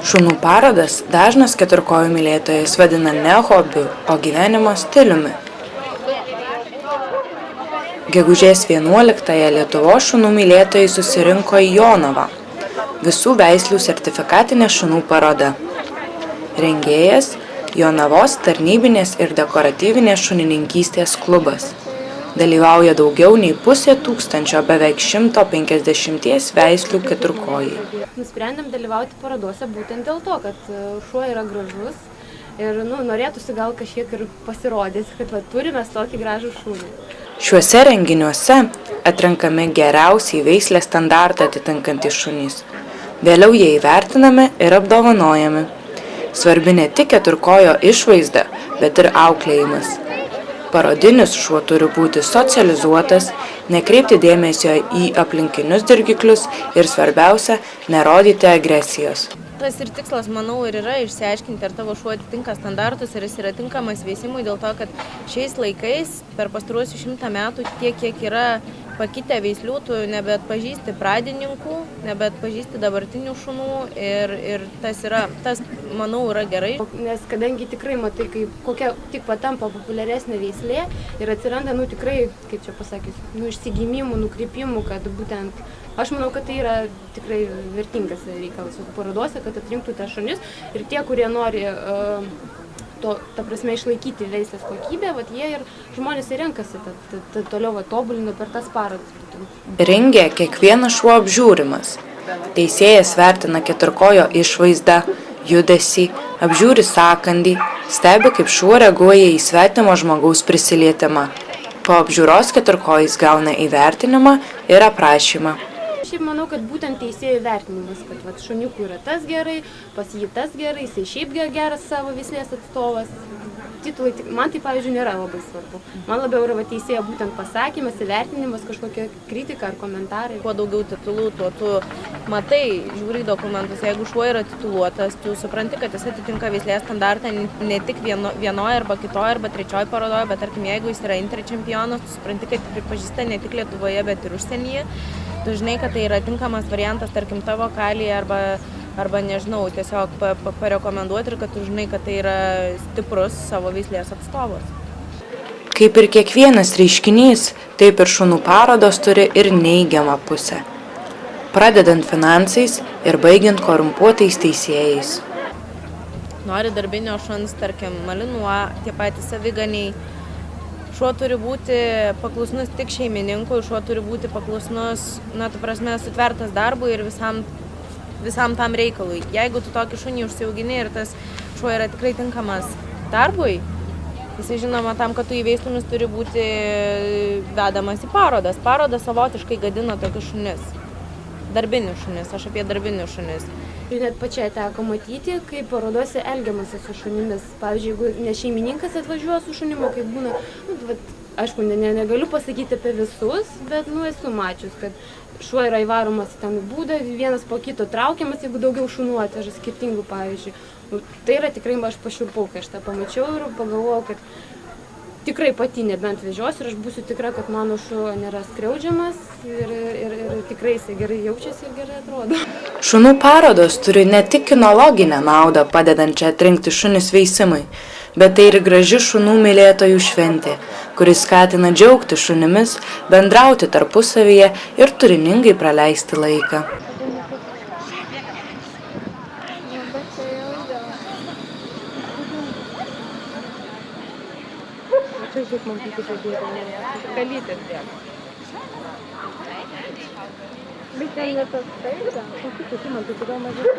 Šunų parodas dažnas keturkojų mylėtojas vadina ne hobiu, o gyvenimo stiliumi. Gegužės 11-ąją Lietuvos šunų mylėtojai susirinko į Jonavą. Visų veislių sertifikatinė šunų paroda. Rengėjas – Jonavos tarnybinės ir dekoratyvinės šunininkystės klubas. Dalyvauja daugiau nei 500 beveik 150 veislių keturkojai. Nusprendėm dalyvauti parodose būtent dėl to, kad šuo yra gražus ir norėtųsi gal kažkiek ir pasirodyti, kad turime tokį gražų šunį. Šiuose renginiuose atrenkami geriausiai veislės standartą atitinkantys šunys. Vėliau jie įvertinami ir apdovanojami. Svarbi ne tik keturkojo išvaizda, bet ir auklėjimas. Parodinis šuo turi būti socializuotas, nekreipti dėmesio į aplinkinius dirgiklius ir svarbiausia – nerodyti agresijos. Tas ir tikslas, manau, ir yra išsiaiškinti, ar tavo šuo atitinka standartus ir jis yra tinkamas veisimui, dėl to, kad šiais laikais per pastaruosius 100 metų tiek, kiek yra pakitę veislių, tu nebeatpažįsti pradininkų, nebeatpažįsti dabartinių šunų ir tas, manau, yra gerai. Nes kadangi tikrai matai, kokia tik patampa populiaresnė veislė ir atsiranda, tikrai, kaip čia pasakysiu, išsigimimų, nukrypimų, kad būtent, aš manau, kad tai yra tikrai vertingas reikalas parodose, kad atrinktų tą šunis ir tie, kurie nori ta prasme išlaikyti veislės kokybę, jie ir žmonės ir renkasi, toliau tobulina per tas parodas. Ringe kiekvienas šuo apžiūrimas. Teisėjas vertina keturkojo išvaizdą, judesį, apžiūri sąkandį, stebi, kaip šuo reaguoja į svetimo žmogaus prisilietimą. Po apžiūros keturkojis gauna įvertinimą ir aprašymą. Šiaip manau, kad būtent teisėjų vertinimas, kad šuniukų yra tas gerai, pas jį tas gerai, jisai šiaip geras savo veislės atstovas. Titulai, man tai, pavyzdžiui, nėra labai svarbu. Man labiau yra teisėjo būtent pasakymas, įvertinimas, kažkokia kritika ar komentarai. Kuo daugiau titulų, tuo tu matai, žiūri į dokumentus. Jeigu šuo yra tituluotas, tu supranti, kad jis atitinka veislės standartą ne tik vienoje arba kitoje arba trečioje parodoje, bet tarkim, jeigu jis yra interčempionas, tu supranti, kad pripažįsta ne tik Lietuvoje, bet ir užsienyje. Tu žinai, kad tai yra tinkamas variantas, tarkim, tavo kalyje arba nežinau, tiesiog parekomenduoti ir kad tu žinai, kad tai yra stiprus savo veislės atstovas. Kaip ir kiekvienas reiškinys, taip ir šunų parodos turi ir neigiamą pusę. Pradedant finansais ir baigiant korumpuotais teisėjais. Nori darbinio šuns, tarkim, malinua, tie patys saviganiai. Šuo turi būti paklusnus tik šeimininkui, šuo turi būti paklusnus, sutvertas darbui ir visam tam reikalui. Jeigu tu tokį šunį užsiaugini ir tas šuo yra tikrai tinkamas darbui, jisai žinoma tam, kad tu įveislumis turi būti vedamas į parodas. Parodas savotiškai gadina tokius šunis. Darbinius šunis, aš apie darbinius šunis. Ir net pačiai teko matyti, kaip parodose elgiamasi su šunimis. Pavyzdžiui, jeigu ne šeimininkas atvažiuoja su šunimu, kaip būna, aišku, negaliu pasakyti apie visus, bet esu mačius, kad šuo yra įvaromas į tam būdą, vienas po kito traukiamas, jeigu daugiau šunų atveža skirtingų, pavyzdžiui. Tai yra tikrai, aš pašiurpau, kai aš tą pamačiau ir pagalvojau, kad tikrai pati nebent vežiosiu ir aš būsiu tikra, kad mano šuo nėra skriaudžiamas ir tikrai jisai gerai jaučiasi ir gerai atrodo. Šunų parodos turi ne tik kinologinę naudą padedančią atrinkti šunis veisimui, bet tai ir graži šunų mylėtojų šventė, kuris skatina džiaugti šunimis, bendrauti tarpusavyje ir turiningai praleisti laiką. Kaip man tai žadėjo, kalytės dėl. Bet ten ne toks tai, man tai gal mažiau.